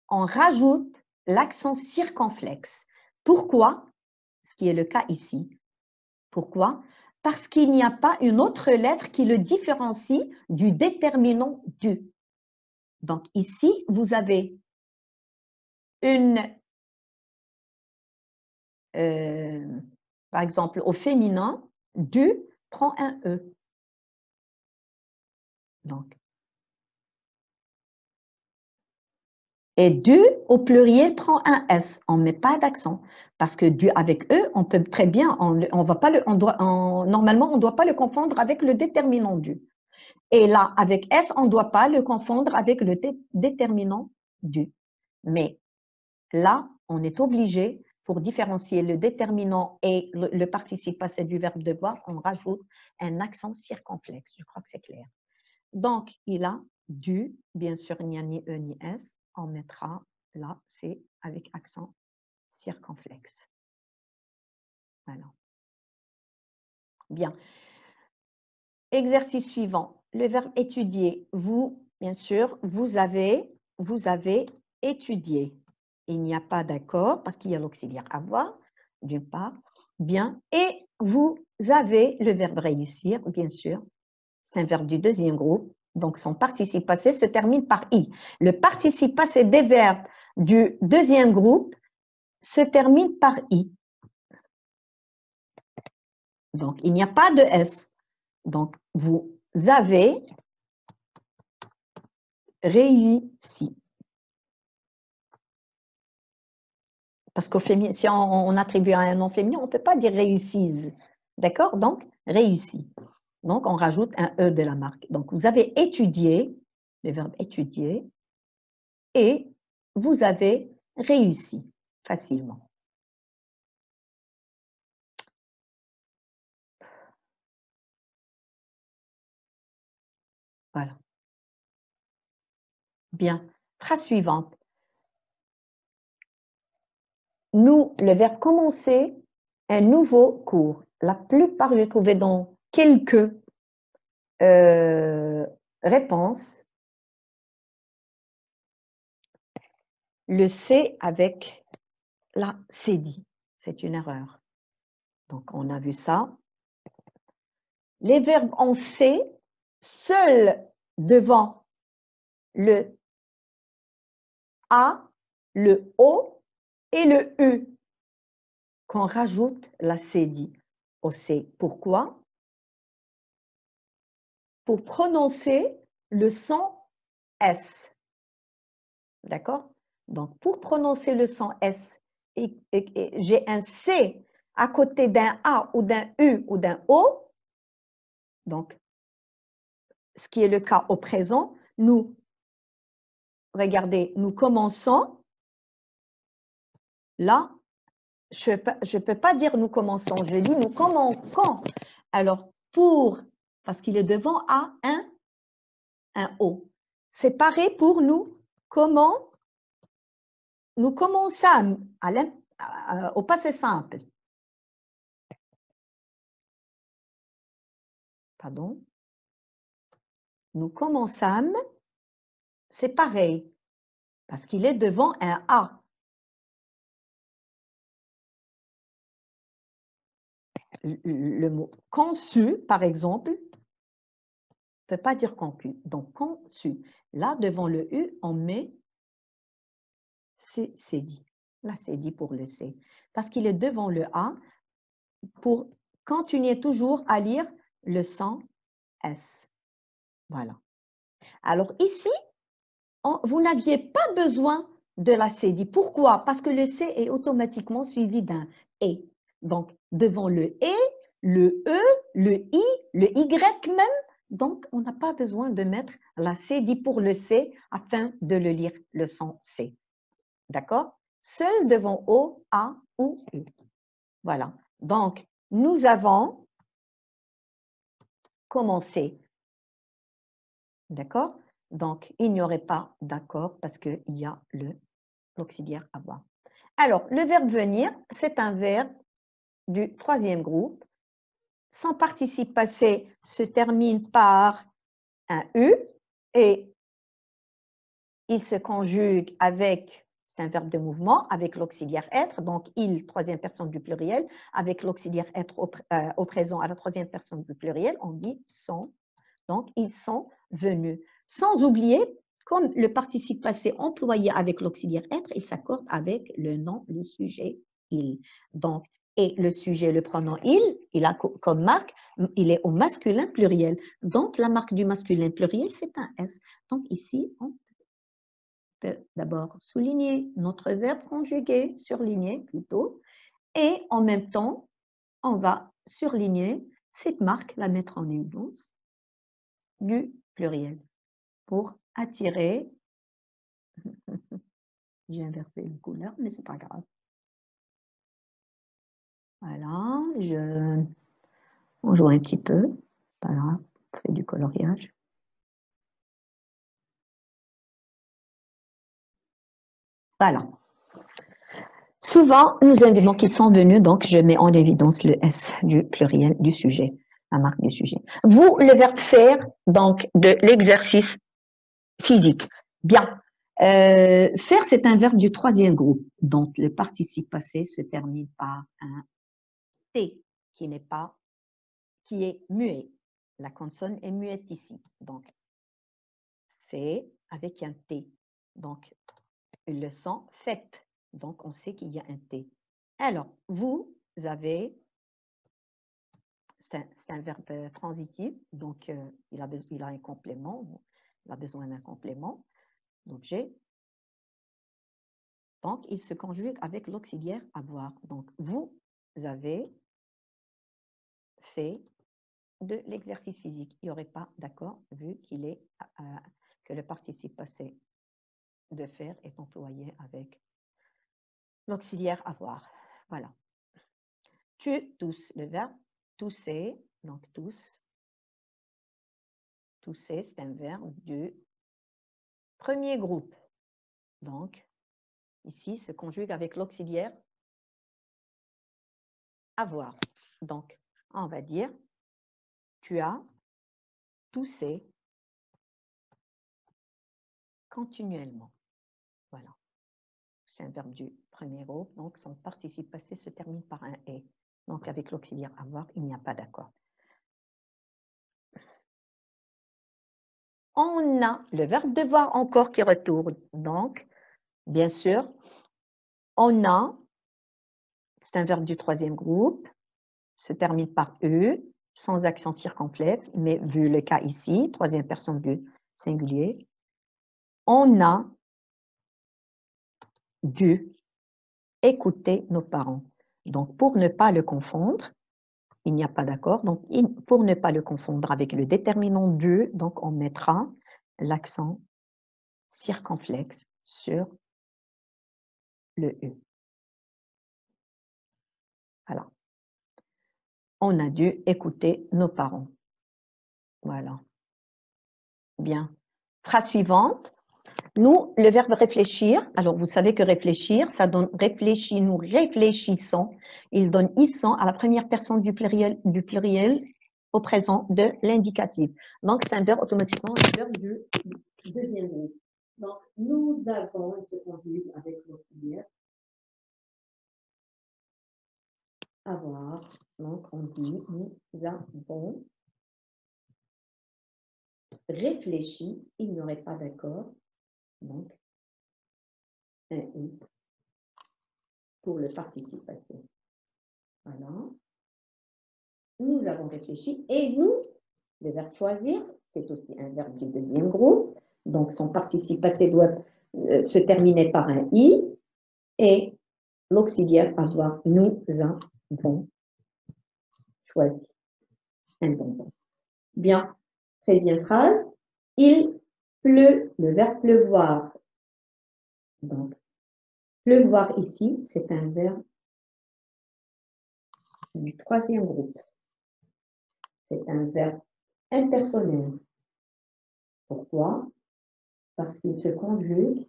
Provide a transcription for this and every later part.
on rajoute l'accent circonflexe. Pourquoi? Ce qui est le cas ici. Pourquoi? Parce qu'il n'y a pas une autre lettre qui le différencie du déterminant du. Donc ici, vous avez par exemple, au féminin, du prend un E. Donc, et du au pluriel prend un S. On ne met pas d'accent parce que du avec E, on peut très bien, normalement, on ne doit pas le confondre avec le déterminant du. Et là, avec S, on ne doit pas le confondre avec le déterminant du. Mais là, on est obligé, pour différencier le déterminant et le participe passé du verbe devoir, on rajoute un accent circonflexe. Je crois que c'est clair. Donc, il a du, bien sûr, il n'y a ni E ni S, on mettra là, c'est avec accent circonflexe. Voilà. Bien. Exercice suivant, le verbe étudier. Vous, bien sûr, vous avez étudié. Il n'y a pas d'accord parce qu'il y a l'auxiliaire avoir, d'une part. Bien. Et vous avez le verbe réussir, bien sûr. C'est un verbe du deuxième groupe. Donc, son participe passé se termine par I. Le participe passé des verbes du deuxième groupe se termine par I. Donc, il n'y a pas de S. Donc, vous avez réussi. Parce qu'au féminin, si on attribue à un nom féminin, on ne peut pas dire réussise. D'accord? Donc, réussi. Donc, on rajoute un E de la marque. Donc, vous avez étudié, le verbe étudier, et vous avez réussi facilement. Voilà. Bien. Phrase suivante. Nous, le verbe commencer, un nouveau cours. La plupart, je l'ai trouvé dans quelques réponses. Le C avec la cédille. C'est une erreur. Donc, on a vu ça. Les verbes en C, seuls devant le A, le O et le U, qu'on rajoute la cédille au C. Pourquoi? Pour prononcer le son S. D'accord? Donc, pour prononcer le son S, et j'ai un C à côté d'un A ou d'un U ou d'un O, donc, ce qui est le cas au présent, regardez, nous commençons, là, je ne peux pas dire nous commençons, je dis nous commençons. Alors, parce qu'il est devant A, un O. C'est pareil pour nous, nous commençons au passé simple. Pardon. Nous commençons, c'est pareil, parce qu'il est devant un A. Le mot conçu, par exemple, ne peut pas dire conclu. Donc, conçu. Là, devant le U, on met c'est dit. Là, c'est dit pour le C. Parce qu'il est devant le A pour continuer toujours à lire le son S. Voilà. Alors ici, vous n'aviez pas besoin de la C dit. Pourquoi? Parce que le C est automatiquement suivi d'un E. Donc, devant le E, le E, le I, le Y même, donc on n'a pas besoin de mettre la C dit pour le C afin de le lire, le son C. D'accord? Seul devant O, A ou U. Voilà. Donc, nous avons commencé. D'accord? Donc, il n'y aurait pas d'accord parce qu'il y a l'auxiliaire avoir. Alors, le verbe venir, c'est un verbe du troisième groupe. Son participe passé se termine par un U et il se conjugue avec, c'est un verbe de mouvement, avec l'auxiliaire être, donc il, troisième personne du pluriel, avec l'auxiliaire être au présent à la troisième personne du pluriel, on dit sont. Donc, ils sont venus. Sans oublier, comme le participe passé employé avec l'auxiliaire être, il s'accorde avec le nom, le sujet, il. Donc, et le sujet, le pronom il a comme marque, il est au masculin pluriel. Donc, la marque du masculin pluriel, c'est un S. Donc, ici, on peut d'abord souligner notre verbe conjugué, surligner plutôt, et en même temps, on va surligner cette marque, la mettre en évidence, du pluriel pour attirer. J'ai inversé les couleurs, mais c'est pas grave. Voilà, on joue un petit peu. Pas grave, on fait du coloriage. Voilà. Souvent, nous indiquons qu'ils sont venus, donc je mets en évidence le S du pluriel du sujet, la marque du sujet. Vous, le verbe faire, donc de l'exercice physique. Bien. Faire, c'est un verbe du troisième groupe, dont le participe passé se termine par un T, qui est muet. La consonne est muette ici. Donc, fait avec un T. Donc, le son fait. Donc, on sait qu'il y a un T. Alors, vous avez, c'est un verbe transitif, donc il a un complément, il a besoin d'un complément. Donc, il se conjugue avec l'auxiliaire avoir. Donc, vous avez fait de l'exercice physique. Il n'y aurait pas d'accord vu que le participe passé de faire est employé avec l'auxiliaire avoir. Voilà. Tu tousses, le verbe tousser, donc tousser, c'est un verbe du premier groupe. Donc, ici, se conjugue avec l'auxiliaire avoir. Donc, on va dire, tu as toussé continuellement. Voilà. C'est un verbe du premier groupe, donc son participe passé se termine par un « et ». Donc, avec l'auxiliaire avoir, il n'y a pas d'accord. On a le verbe devoir encore qui retourne. Donc, bien sûr, on a, c'est un verbe du troisième groupe, se termine par E, sans accent circonflexe, mais vu le cas ici, troisième personne du singulier, on a dû écouter nos parents. Donc, pour ne pas le confondre, il n'y a pas d'accord. Donc, pour ne pas le confondre avec le déterminant dû, donc on mettra l'accent circonflexe sur le E. Voilà. On a dû écouter nos parents. Voilà. Bien. Phrase suivante. Nous, le verbe réfléchir, alors vous savez que réfléchir, ça donne réfléchir, nous réfléchissons. Il donne ils à la première personne du pluriel au présent de l'indicatif. Donc, c'est un verbe automatiquement le verbe du deuxième groupe. Donc, nous avons, il se conjugue avec l'auxiliaire, avoir. Donc, on dit nous avons réfléchi, il n'y aurait pas d'accord. Donc, un i pour le participe passé. Voilà. Nous avons réfléchi et nous, le verbe choisir, c'est aussi un verbe du deuxième groupe. Donc, son participe passé doit se terminer par un i et l'auxiliaire avoir nous avons choisi un bonbon. Bien. 13e phrase. Il pleut, le verbe pleuvoir. Donc, pleuvoir ici, c'est un verbe du troisième groupe. C'est un verbe impersonnel. Pourquoi? Parce qu'il se conjugue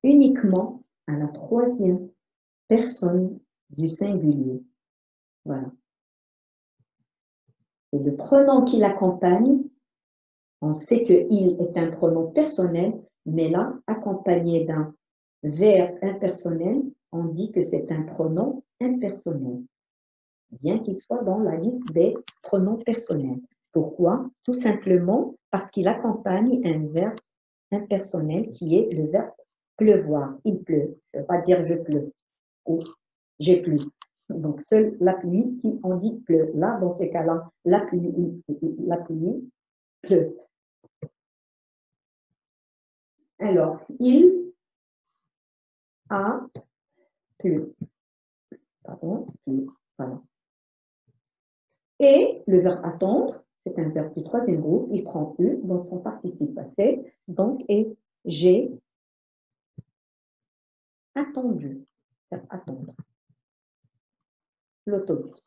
uniquement à la troisième personne du singulier. Voilà. Et le pronom qui l'accompagne, on sait que il est un pronom personnel, Mais là, accompagné d'un verbe impersonnel, on dit que c'est un pronom impersonnel, bien qu'il soit dans la liste des pronoms personnels. Pourquoi? Tout simplement parce qu'il accompagne un verbe impersonnel qui est le verbe pleuvoir. Il pleut. Je ne veux pas dire je pleut ou j'ai plu. Donc, seule la pluie qui on dit pleut. Là, dans ce cas-là, la pluie pleut. Alors, il a plu. Pardon, plu. Voilà. Et le verbe attendre, c'est un verbe du troisième groupe, il prend U dans son participe passé, donc, et j'ai attendu, verbe attendre, l'autobus.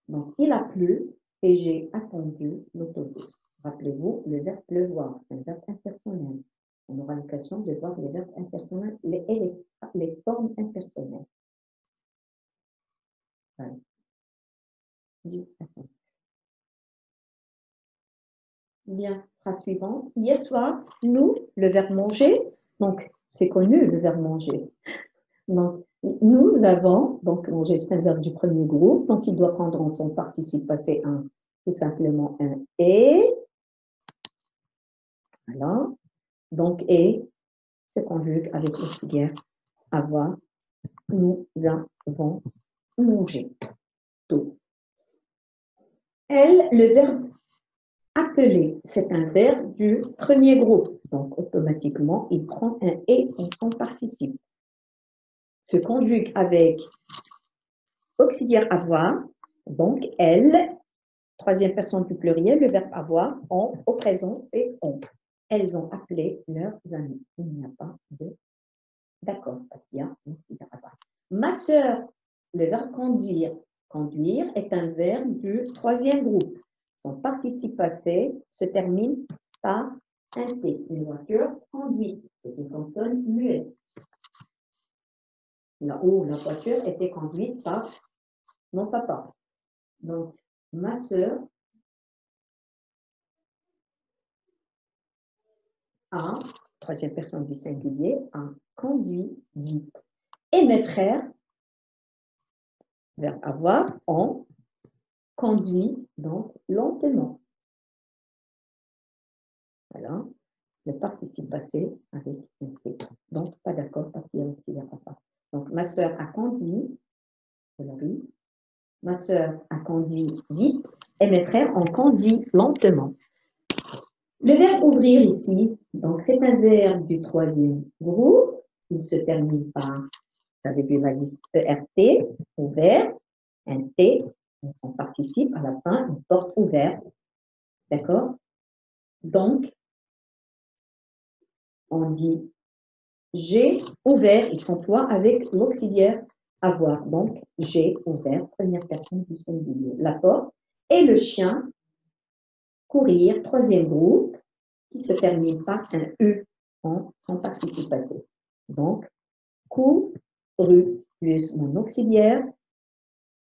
Donc, il a plu et j'ai attendu l'autobus. Rappelez-vous, le verbe pleuvoir, c'est un verbe impersonnel. On aura l'occasion de voir les verbes impersonnels et les formes impersonnelles. Voilà. Bien, phrase suivante. Hier soir, nous, le verbe manger, donc c'est connu le verbe manger. Donc, nous avons, donc manger c'est un verbe du premier groupe, donc il doit prendre en son participe passé un, tout simplement un et. Voilà. Donc et se conjugue avec l'auxiliaire avoir. Nous avons mangé. Tout. Elle, le verbe appeler, c'est un verbe du premier groupe. Donc, automatiquement, il prend un « et » en son participe. Se conjugue avec auxiliaire avoir. Donc, elle, troisième personne du pluriel, le verbe avoir, on, au présent, c'est on. Elles ont appelé leurs amis. Il n'y a pas de d'accord, parce qu'il y a auxiliaire avoir. Ma sœur, le verbe conduire. Conduire est un verbe du troisième groupe. Son participe passé se termine par un T. Une voiture conduite. C'est une consonne muette. Là où la voiture était conduite par mon papa. Donc, ma sœur a, troisième personne du singulier, a conduit vite. Et mes frères, verbe avoir, ont conduit donc lentement. Voilà, le participe passé avec un T. Donc, pas d'accord parce qu'il y a aussi la papa. Donc, ma sœur a conduit, ma sœur a conduit vite et mes frères ont conduit lentement. Le verbe ouvrir ici, donc c'est un verbe du troisième groupe. Il se termine par, vous avez vu la liste ERT, ouvert, un T, on participe à la fin, une porte ouverte. D'accord? Donc, on dit j'ai ouvert, il s'emploie avec l'auxiliaire avoir. Donc, j'ai ouvert, première personne du singulier, la porte. Et le chien, courir, troisième groupe, qui se termine par un E en son participe passé. Donc, couru plus mon auxiliaire,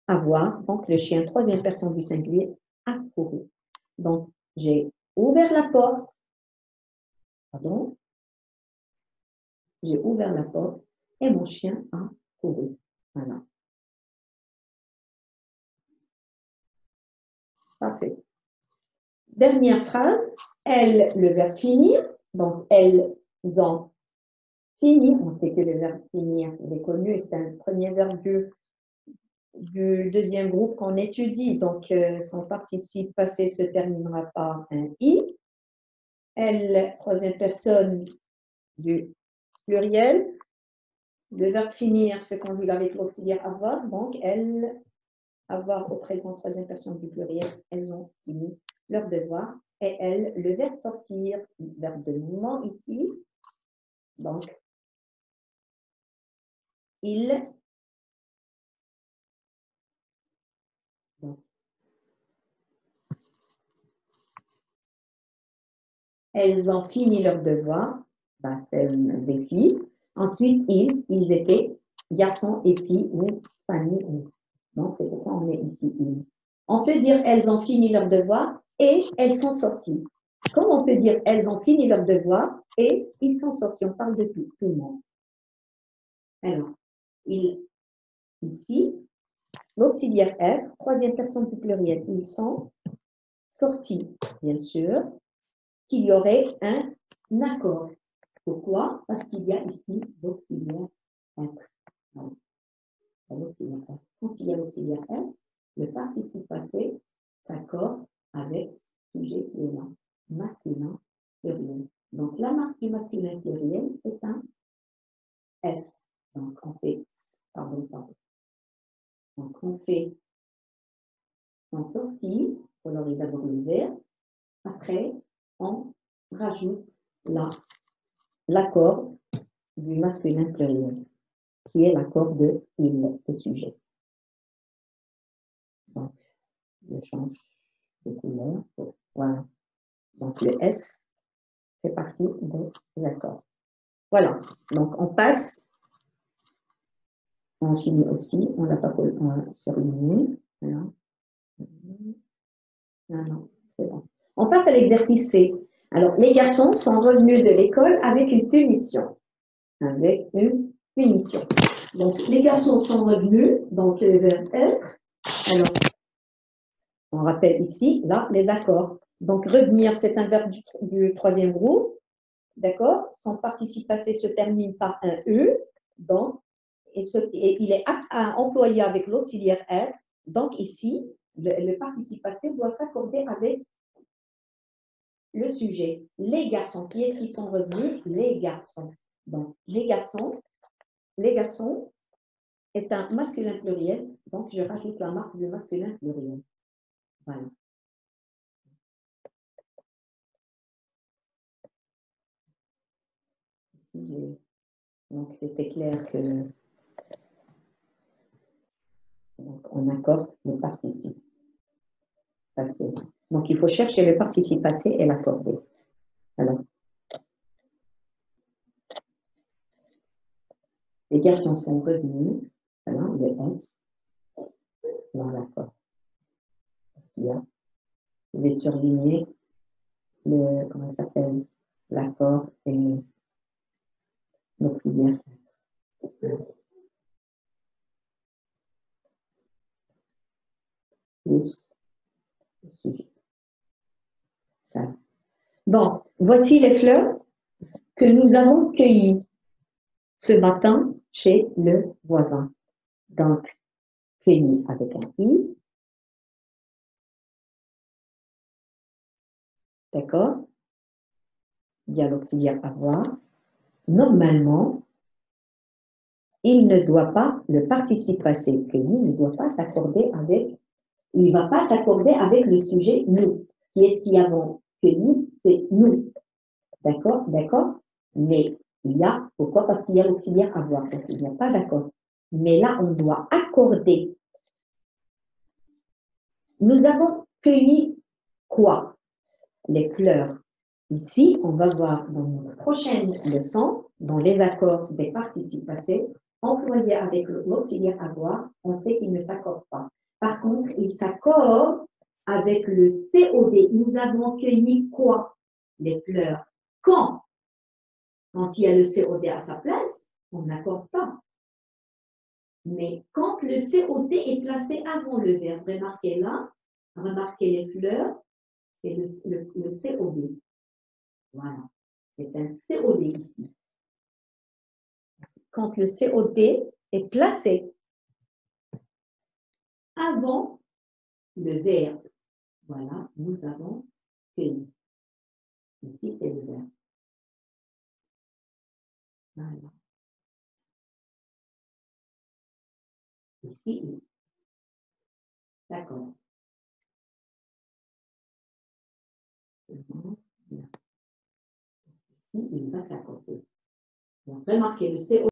avoir. Donc, le chien, troisième personne du singulier, a couru. Donc, j'ai ouvert la porte. Pardon. J'ai ouvert la porte et mon chien a couru. Voilà. Parfait. Dernière phrase, elles, le verbe finir. Donc, elles ont fini. On sait que le verbe finir, il est connu, c'est un premier verbe du deuxième groupe qu'on étudie. Donc, son participe passé se terminera par un i. Elle, troisième personne du pluriel. Le verbe finir se conjugue avec l'auxiliaire avoir. Donc, elles, avoir au présent, troisième personne du pluriel, elles ont fini leur devoir. Et elles, le verbe sortir, verbe de mouvement ici. Donc, il. Donc, elles ont fini leur devoir. Ben, c'est un défi. Ensuite, ils étaient garçons et filles ou famille. Donc, c'est pourquoi on met ici ils. On peut dire elles ont fini leur devoir et elles sont sorties. Comment on peut dire elles ont fini leur devoir et ils sont sortis. On parle de tout le monde. Alors, ici, l'auxiliaire être, troisième personne du pluriel, ils sont sortis, bien sûr, qu'il y aurait un accord. Pourquoi? Parce qu'il y a ici l'auxiliaire être. Quand il y a l'auxiliaire être, le participe passé s'accorde avec ce sujet qui est là, masculin pluriel. Donc, la marque du masculin pluriel est un S. Donc, on fait, pardon. Donc, on fait en sortie, on aurait d'abord le verbe. Après, on rajoute l'accord du masculin pluriel, qui est l'accord de il, le sujet. Donc, je change de couleur. Voilà. Donc, le S fait partie des accords. Voilà. Donc, on passe. On finit aussi. On n'a pas surligné. Voilà. Non, c'est bon. On passe à l'exercice C. Alors, les garçons sont revenus de l'école avec une punition. Avec une punition. Donc, les garçons sont revenus, donc le verbe être. Alors, on rappelle ici, là, les accords. Donc, revenir, c'est un verbe du troisième groupe. D'accord? Son participe passé se termine par un E. Donc, et il est employé avec l'auxiliaire être. Donc, ici, le participe passé doit s'accorder avec le sujet. Les garçons, qui est-ce qui sont revenus? Les garçons. Donc, les garçons est un masculin pluriel, donc je rajoute la marque du masculin pluriel. Voilà. Ici, donc c'était clair que donc, on accorde le participe passé. Donc il faut chercher le participe passé et l'accorder. Alors, les garçons sont revenus, voilà, le S dans l'accord. Il y a, je vais surligner le, comment ça s'appelle, l'accord et l'auxiliaire. Plus le sujet. Voilà. Bon, voici les fleurs que nous avons cueillies ce matin chez le voisin. Donc, cueilli avec un I. D'accord? Il y a l'auxiliaire avoir. Normalement, il ne doit pas, le participe passé cueilli ne doit pas s'accorder avec, il ne va pas s'accorder avec le sujet nous. Qui est-ce qui avons cueilli? C'est nous. D'accord? D'accord? Mais il y a, pourquoi? Parce qu'il y a l'auxiliaire avoir. Donc, il n'y a pas d'accord. Mais là, on doit accorder. Nous avons cueilli quoi? Les fleurs. Ici, on va voir dans notre prochaine leçon, dans les accords des participes passés, employés avec l'auxiliaire avoir, on sait qu'ils ne s'accordent pas. Par contre, ils s'accordent avec le COD. Nous avons cueilli quoi? Les fleurs. Quand? Quand il y a le COD à sa place, on n'accorde pas. Mais quand le COD est placé avant le verbe, remarquez là, remarquez les fleurs, c'est le COD. Voilà. C'est un COD ici. Quand le COD est placé avant le verbe, voilà, nous avons cueilli. Ici, c'est le verbe. Voilà. Ici, d'accord. Ici, il va s'accorder. Donc, remarquez le COD.